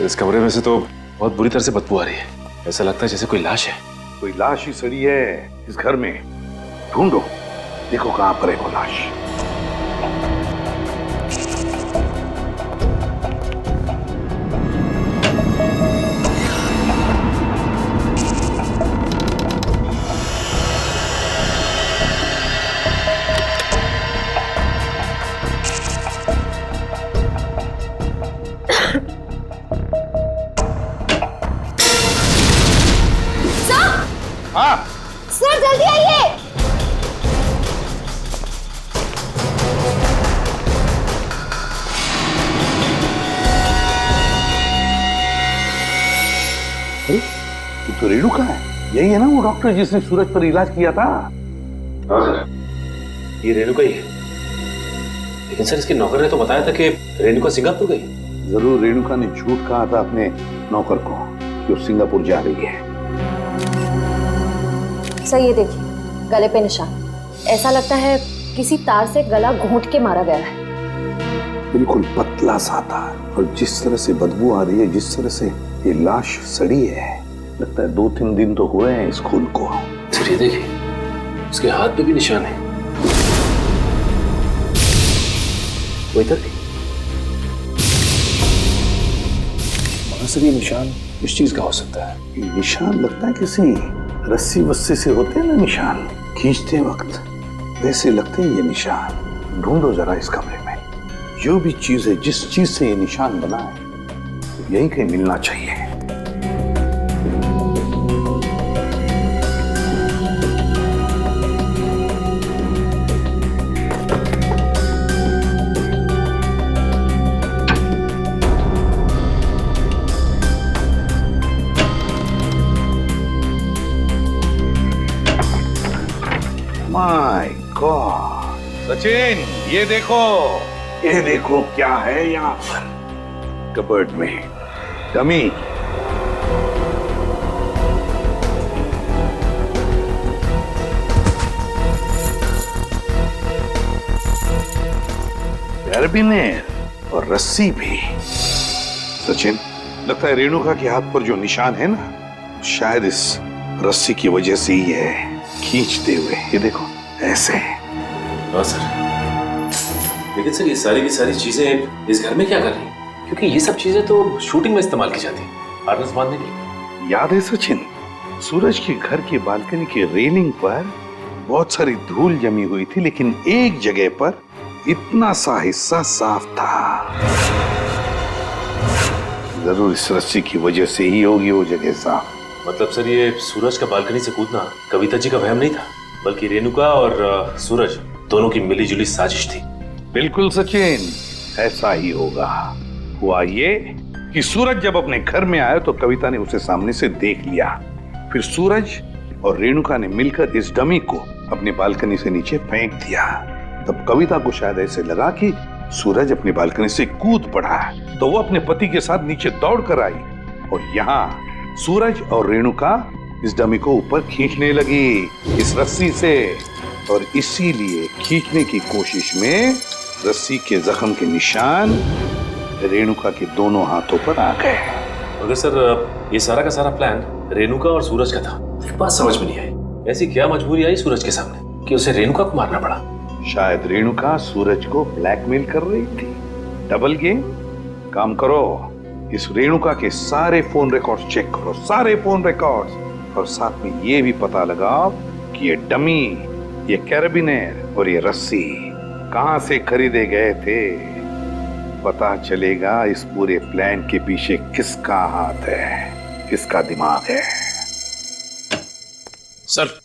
इस कमरे में से तो बहुत बुरी तरह से बदबू आ रही है। ऐसा लगता है जैसे कोई लाश है। कोई लाश ही सड़ी है इस घर में। ढूंढो, देखो कहां पर है वो लाश। हाँ सर, जल्दी आइए। ये तो रेणु का है। यही है ना वो डॉक्टर जिसने सूरज पर इलाज किया था? हाँ सर, ये रेणु का ही है। लेकिन सर, इसके नौकर ने तो बताया था कि रेणुका सिंगापुर गई। जरूर रेणुका ने झूठ कहा था अपने नौकर को कि वो सिंगापुर जा रही है। सर, ये देखिए, गले पे निशान। ऐसा लगता है किसी तार से गला घोंट के मारा गया है। बिल्कुल पतला सा था, और जिस तरह से बदबू आ रही है, जिस तरह से ये लाश सड़ी है, लगता है 2-3 दिन तो हुए हैं इस खून को। सर, ये देखिए, उसके हाथ पे भी निशान है। वो इधर भी। सर, ये निशान इस चीज का हो सकता है। ये निशान लगता है किसी रस्सी वस्सी से होते हैं ना निशान, खींचते वक्त वैसे लगते हैं ये निशान। ढूंढो जरा इस कमरे में, जो भी चीज है, जिस चीज से ये निशान बना है, यही कहीं मिलना चाहिए। माय गॉड, सचिन, ये देखो क्या है यहाँ पर कबर्ड में। डमी। कैरबिनेट और रस्सी भी। सचिन, लगता है रेणुका के हाथ पर जो निशान है ना, शायद इस रस्सी की वजह से ही है, खींचते हुए। ये देखो, ऐसे। हाँ सर, लेकिन सर, ये सारी की सारी चीजें इस घर में क्या कर रही हैं? क्योंकि ये सब चीजें तो शूटिंग में इस्तेमाल की जाती हैं, हार्नेस बांधने के लिए। याद है सचिन, सूरज के घर की बालकनी की रेलिंग पर बहुत सारी धूल जमी हुई थी, लेकिन एक जगह पर इतना सा हिस्सा साफ था। जरूर इस रस्सी की वजह से ही होगी वो जगह साफ। मतलब सर, ये सूरज का बालकनी से कूदना कविता जी का वहम नहीं था, बल्कि रेणुका और सूरज दोनों की मिलीजुली साजिश थी। बिल्कुल सचिन, ऐसा ही होगा। हुआ ये कि सूरज जब अपने घर में आया तो कविता ने उसे सामने से देख लिया। फिर सूरज और रेणुका ने मिलकर इस डमी को अपनी बालकनी से नीचे फेंक दिया। तब कविता को शायद ऐसे लगा कि सूरज अपनी बालकनी से कूद पड़ा, तो वो अपने पति के साथ नीचे दौड़ कर आई, और यहाँ सूरज और रेणुका इस डमी को ऊपर खींचने लगी इस रस्सी से, और इसीलिए खींचने की कोशिश में रस्सी के जख्म के निशान रेणुका के दोनों हाथों पर आ गए। मगर सर ये सारा का सारा प्लान रेणुका और सूरज का था। एक बात समझ में नहीं आई, ऐसी क्या मजबूरी आई सूरज के सामने कि उसे रेणुका को मारना पड़ा? शायद रेणुका सूरज को ब्लैकमेल कर रही थी। Double game. काम करो, इस रेणुका के सारे फोन रिकॉर्ड्स चेक करो, सारे फोन रिकॉर्ड्स, और साथ में ये भी पता लगाओ कि ये डमी, ये कैरेबिनेर और ये रस्सी कहां से खरीदे गए थे। पता चलेगा इस पूरे प्लान के पीछे किसका हाथ है, किसका दिमाग है। सर,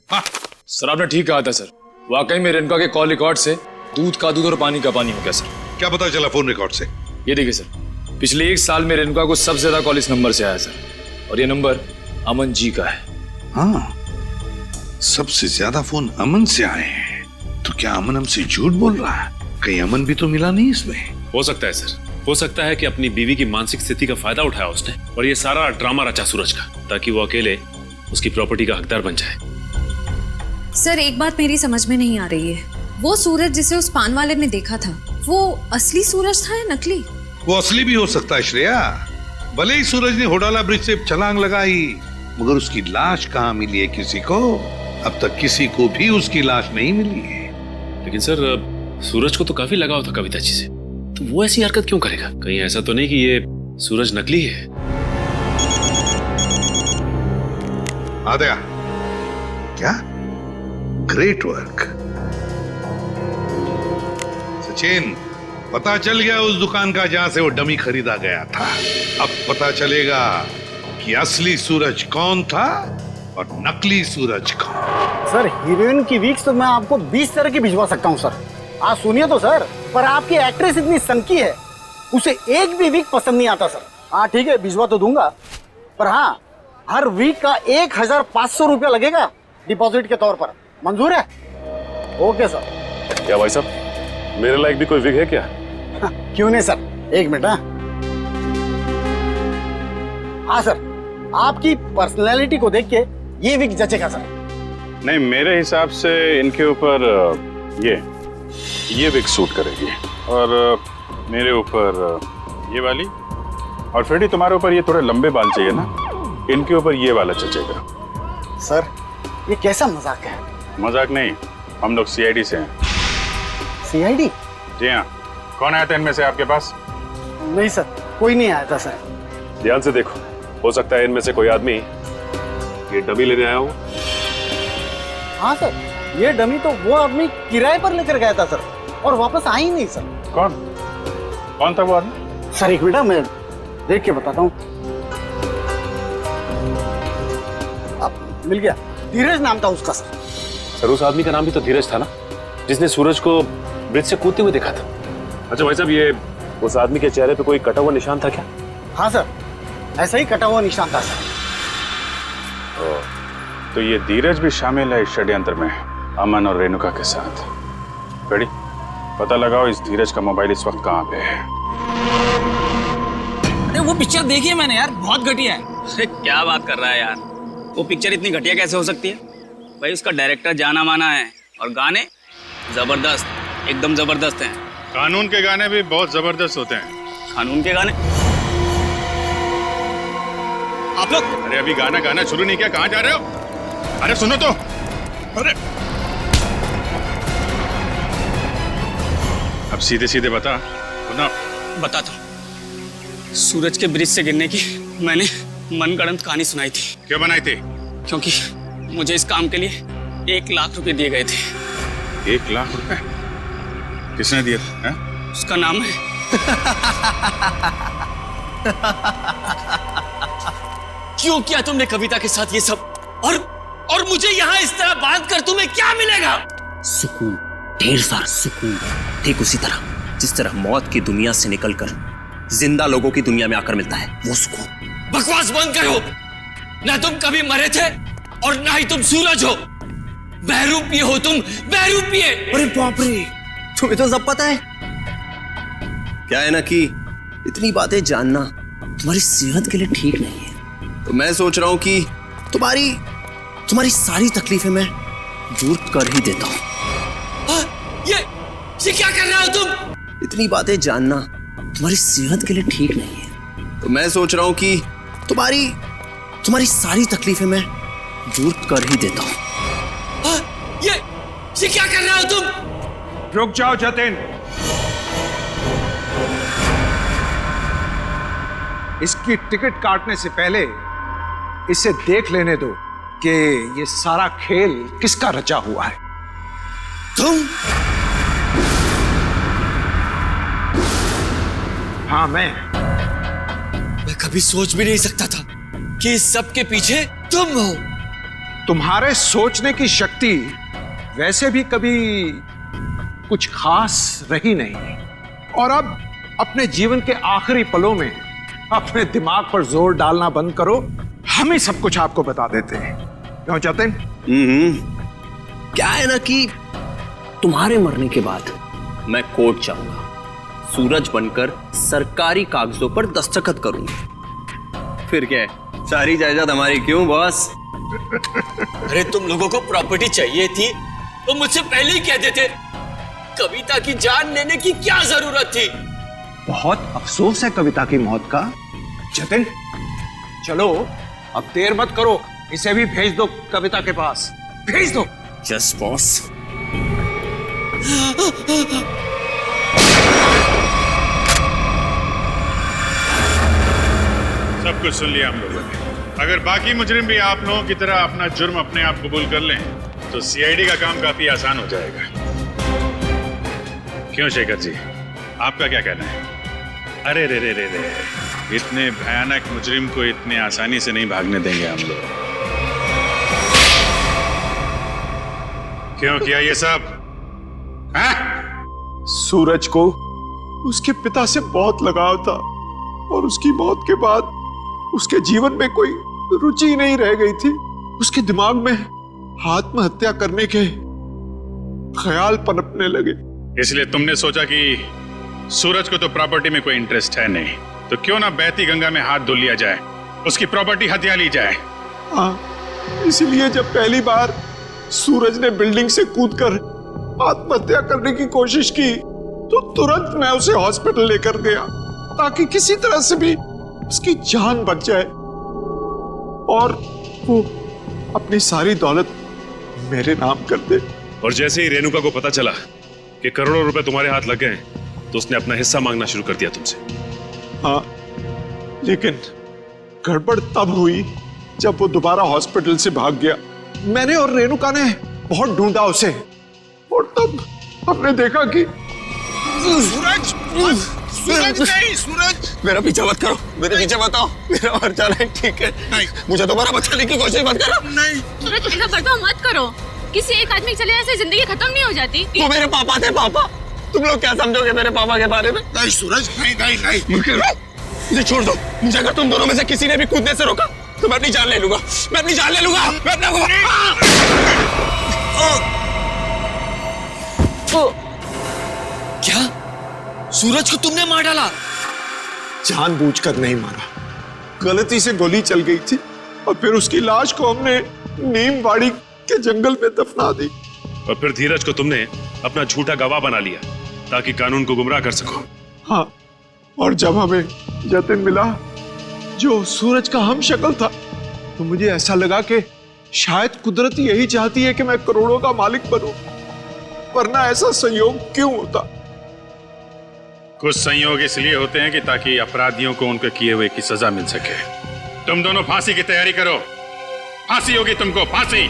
हाँ सर, आपने ठीक कहा था सर। वाकई में रेणुका के कॉल रिकॉर्ड से दूध का दूध और पानी का पानी हो गया सर। क्या पता चला फोन रिकॉर्ड से? ये देखिए सर, पिछले 1 साल में रेणुका को सबसे ज्यादा कॉल इस नंबर से आया सर, और ये नंबर अमन जी का है। हाँ, सबसे ज्यादा फोन अमन से आए हैं। तो क्या अमन हमसे झूठ बोल रहा है? कहीं अमन भी तो मिला नहीं इसमें? हो सकता है सर, हो सकता है कि अपनी बीवी की मानसिक स्थिति का फायदा उठाया उसने और ये सारा ड्रामा रचा सूरज का, ताकि वो अकेले उसकी प्रॉपर्टी का हकदार बन जाए। सर एक बात मेरी समझ में नहीं आ रही है, वो सूरज जिसे उस पान वाले ने देखा था वो असली सूरज था या नकली? वो असली भी हो सकता है श्रेया। भले ही सूरज ने होडाला ब्रिज से छलांग लगाई, मगर उसकी लाश कहाँ मिली है किसी को? अब तक किसी को भी उसकी लाश नहीं मिली है। लेकिन सर सूरज को तो काफी लगाव था कविता जी से, तो वो ऐसी हरकत क्यों करेगा? कहीं ऐसा तो नहीं कि ये सूरज नकली है? आद्या, क्या ग्रेट वर्क। सचिन, पता चल गया उस दुकान का जहां से वो डमी खरीदा गया था। अब पता चलेगा कि असली सूरज कौन था और नकली सूरज कौन। सर हीरोइन की वीक्स तो मैं आपको 20 तरह की भिजवा सकता हूँ सर। आप सुनिए तो सर, पर आपकी एक्ट्रेस इतनी सनकी है, उसे एक भी वीक पसंद नहीं आता सर। हाँ ठीक है, भिजवा तो दूंगा, पर हाँ हर वीक का 1500 रुपया लगेगा डिपॉजिट के तौर पर। मंजूर है? Okay sir. क्या भाई साहब, मेरे लायक भी कोई विग है क्या? हाँ, क्यों नहीं सर, 1 मिनट। हाँ सर, आपकी पर्सनैलिटी को देख के ये विग जचेगा सर। नहीं, मेरे हिसाब से इनके ऊपर ये विग सूट करेगी, और मेरे ऊपर ये वाली, और फ्रेडी तुम्हारे ऊपर ये थोड़े लंबे बाल चाहिए ना, इनके ऊपर ये वाला जचेगा। सर ये कैसा मजाक है? मजाक नहीं, हम लोग सीआईडी से हैं। सीआईडी? जी हाँ। कौन आया था इनमें से आपके पास? नहीं सर, कोई नहीं आया था सर। ध्यान से देखो, हो सकता है इनमें से कोई आदमी ये डमी लेने आया हो। हाँ सर, ये डमी तो वो आदमी किराए पर लेकर गया था सर, और वापस आ ही नहीं सर। कौन था वो आदमी? सर 1 मिनट, मैं देख के बताता हूँ। मिल गया, धीरज नाम था उसका सर। सर उस आदमी का नाम भी तो धीरज था ना, जिसने सूरज को ब्रिज से कूदते हुए देखा था। अच्छा भाई साहब, ये उस आदमी के चेहरे पे कोई कटा हुआ निशान था क्या? हाँ सर, ऐसा ही कटा हुआ निशान था सर। तो ये धीरज भी शामिल है इस षड्यंत्र में, अमन और रेणुका के साथ। रेडी, पता लगाओ इस धीरज का मोबाइल इस वक्त कहाँ पे है। अरे वो पिक्चर देखी है मैंने यार, बहुत घटिया है। अरे क्या बात कर रहा है यार, वो पिक्चर इतनी घटिया कैसे हो सकती है? भाई उसका डायरेक्टर जाना माना है, और गाने जबरदस्त, एकदम जबरदस्त हैं। कानून के गाने भी बहुत जबरदस्त होते हैं। कानून के गाने? आप लोग अरे अभी गाना शुरू नहीं किया, कहाँ जा रहे हो? अरे सुनो तो। अरे अब सीधे सीधे बता। बताता हूँ। सूरज के ब्रिज से गिरने की मैंने मनगढ़ंत कहानी सुनाई थी। क्यों बनाई थी? क्योंकि मुझे इस काम के लिए 1 लाख रुपए दिए गए थे। 1 लाख रुपए? किसने दिए थे? उसका नाम है क्यों किया तुमने कविता के साथ ये सब? और मुझे यहाँ इस तरह बांध कर तुम्हें क्या मिलेगा? सुकून, ढेर सारा सुकून। ठीक उसी तरह जिस तरह मौत की दुनिया से निकलकर जिंदा लोगों की दुनिया में आकर मिलता है, वो सुकून। बकवास बंद करो। ना तुम कभी मरे थे और ना ही तुम सूरज हो। बहरूपिये हो तुम, बहरूपिये। अरे बाप रे, तुम्हें तो सब पता है। क्या है ना कि इतनी बातें जानना तुम्हारी सेहत के लिए ठीक नहीं है, तो मैं सोच रहा हूं कि तुम्हारी सारी तकलीफें मैं दूर कर ही देता हूं। ये क्या कर रहे हो तुम? इतनी बातें जानना तुम्हारी सेहत के लिए ठीक नहीं है। तो मैं सोच रहा हूं कि तुम्हारी सारी तकलीफें मैं दूर कर ही देता हूं। ये क्या कर रहे हो तुम? रुक जाओ जतिन। इसकी टिकट काटने से पहले इसे देख लेने दो कि ये सारा खेल किसका रचा हुआ है। तुम? हाँ मैं कभी सोच भी नहीं सकता था कि इस सब के पीछे तुम हो। तुम्हारे सोचने की शक्ति वैसे भी कभी कुछ खास रही नहीं, और अब अपने जीवन के आखिरी पलों में अपने दिमाग पर जोर डालना बंद करो। हम ही सब कुछ आपको बता देते हैं, क्यों जतिन? क्या है ना कि तुम्हारे मरने के बाद मैं कोर्ट जाऊंगा, सूरज बनकर सरकारी कागजों पर दस्तखत करूंगा। फिर क्या है, सारी जायदाद हमारी। क्यों बॉस? अरे तुम लोगों को प्रॉपर्टी चाहिए थी तो मुझसे पहले ही कह देते। कविता की जान लेने की क्या जरूरत थी? बहुत अफसोस है कविता की मौत का। जतिन चलो अब देर मत करो, इसे भी भेज दो कविता के पास, भेज दो। Yes boss. सब कुछ सुन लिया हम लोगों ने। अगर बाकी मुजरिम भी आप लोगों की तरह अपना जुर्म अपने आप कबूल कर लें तो सीआईडी का काम काफी आसान हो जाएगा। क्यों शेखर जी, आपका क्या कहना है? अरे रे रे रे रे, इतने भयानक मुजरिम को इतने आसानी से नहीं भागने देंगे हम लोग। क्यों किया ये सब? सूरज को उसके पिता से बहुत लगाव था और उसकी मौत के बाद उसके जीवन में कोई रुचि नहीं रह गई थी। उसके दिमाग में आत्महत्या करने के ख्याल पनपने लगे। इसलिए तुमने सोचा कि सूरज को तो प्रॉपर्टी में कोई इंटरेस्ट है नहीं, तो क्यों ना बहती गंगा में हाथ धो लिया जाए, उसकी प्रॉपर्टी हथिया ली जाए। हाँ, इसीलिए जब पहली बार सूरज ने बिल्डिंग से कूदकर आत्महत्या करने की कोशिश की तो तुरंत मैं उसे हॉस्पिटल लेकर गया ताकि किसी तरह से भी उसकी जान बच जाए, और वो अपनी सारी दौलत मेरे नाम कर दे। और जैसे ही रेणुका को पता चला कि करोड़ों रुपए तुम्हारे हाथ लग गए तो उसने अपना हिस्सा मांगना शुरू कर दिया तुमसे। हाँ, लेकिन गड़बड़ तब हुई जब वो दोबारा हॉस्पिटल से भाग गया। मैंने और रेणुका ने बहुत ढूंढा उसे, और तब हमने देखा कि सूरज नहीं, सूरज मेरा पीछा मत करो, मेरे पीछे मत आओ, मेरा मर जाना है, ठीक है? नहीं, मुझे दोबारा बचाने की कोशिश मत करो। नहीं सूरज, ऐसा बर्ताव मत करो। किसी एक आदमी के चले ऐसे जिंदगी खत्म नहीं हो जाती। वो मेरे पापा थे। पापा, तुम लोग क्या समझोगे मेरे पापा के बारे में? नहीं सूरज, नहीं नहीं नहीं, मुझे छोड़ दो। मुझे अगर तुम दोनों में से किसी ने भी कूदने से रोका तो मैं अपनी जान ले लूंगा, मैं अपनी जान ले लूंगा, मैं अपना क्या सूरज को तुमने मार डाला? जानबूझकर नहीं मारा, गलती से गोली चल गई थी और फिर उसकी लाश को हमने नीमवाड़ी के जंगल में दफना दी। और फिर धीरज को तुमने अपना झूठा गवाह बना लिया ताकि कानून को गुमराह कर सको। हाँ, और जब हमें जतिन मिला जो सूरज का हम शक्ल था तो मुझे ऐसा लगा कि शायद कुदरत यही चाहती है कि मैं करोड़ों का मालिक बनूं, वरना ऐसा संयोग क्यों होता? कुछ संयोग इसलिए होते हैं कि ताकि अपराधियों को उनके किए हुए की सजा मिल सके। तुम दोनों फांसी की तैयारी करो, फांसी होगी तुमको, फांसी।